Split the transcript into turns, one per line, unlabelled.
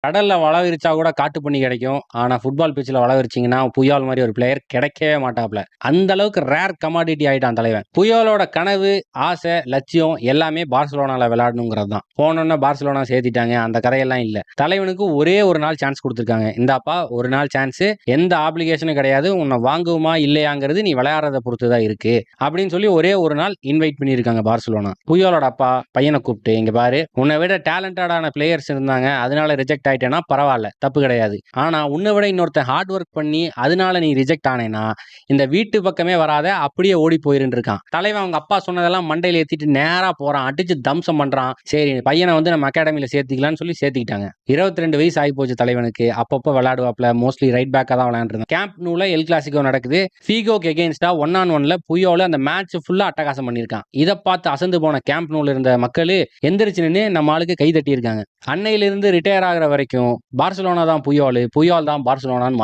கடல்ல வலை விரிச்சா கூட காட்டு பண்ணி கிடைக்கும். ஆனா ஃபுட்பால் பிட்ச்ல வலை விரிச்சீங்கன்னா, புயால் மாரி ஒரு பிளேயர் கிடைக்கவே மாட்டாப்ல. அந்த அளவுக்கு ரேர் கமாடிட்டி ஆயிட்டான் தலைவன். புயாலோட கனவு, ஆசை, லட்சியம் எல்லாமே பார்சலோனால விளையாடணுங்கிறது தான். போனோனே பார்சலோனா சேர்த்திட்டாங்க. அந்த கதையெல்லாம் இல்ல. தலைவனுக்கு ஒரே ஒரு நாள் சான்ஸ் குடுத்துருக்காங்க. இந்தாப்பா ஒரு நாள் சான்ஸ். எந்த ஆப்ளிகேஷனும் கிடையாது. உன்னை வாங்குவோமா இல்லையாங்கிறது நீ விளையாடுறத பொறுத்து தான் இருக்கு. அப்படின்னு சொல்லி ஒரே ஒரு நாள் இன்வைட் பண்ணியிருக்காங்க பார்சலோனா. புயாலோட அப்பா பையனை கூப்பிட்டு, இங்க பாரு, உன்னை விட டேலண்டடான பிளேயர்ஸ் இருந்தாங்க. அதனால ரிஜெக்ட் ஆயிட்டேன்னா பரவாயில்ல, தப்பு கிடையாது. ஆனா உன்னை விட இன்னொருத்தன் ஹார்ட் ஒர்க் பண்ணி அதனால நீ ரிஜெக்ட் ஆனேன்னா இந்த வீட்டு பக்கமே வராத, அப்படியே ஓடி போயிருன்னு இருக்கான். தலைவன் அவங்க அப்பா சொன்னதெல்லாம் மண்டையில ஏத்திட்டு நேரா போறான். அடிச்சு தம்சம் பண்றான். சரி பையனை வந்து நம்ம அகாடமியில சேர்த்துக்கலாம்னு சொல்லி சேர்த்துக்கிட்டாங்க. 22 வயசு ஆகி போச்சு தலைவனுக்கு. அப்பப்போ விளையாடுவாப்ல. மோஸ்ட்லி ரைட் பேக்கா தான் விளையாண்டுருந்தான். கேம்ப் நூல எல் கிளாசிக்கோ நடக்குது. ஃபீகோக்கு எகெயின்ஸ்டா 1-on-1ல புயோல அந்த மேட்ச் ஃபுல்லா அட்டகாசம் பண்ணியிருக்கான். இதை பார்த்து அசந்து போன கேம்ப் நூல இருந்த மக்கள் எந்திரிச்சு நின்று நம்ம ஆளுக்கு கை தட்டி இருக்காங்க. அன்னையிலிருந்து ரிட்டையர் ஆகிற வரைக்கும் பார்சலோனா தான் புயால், புயால் தான் பார்சலோனான்னு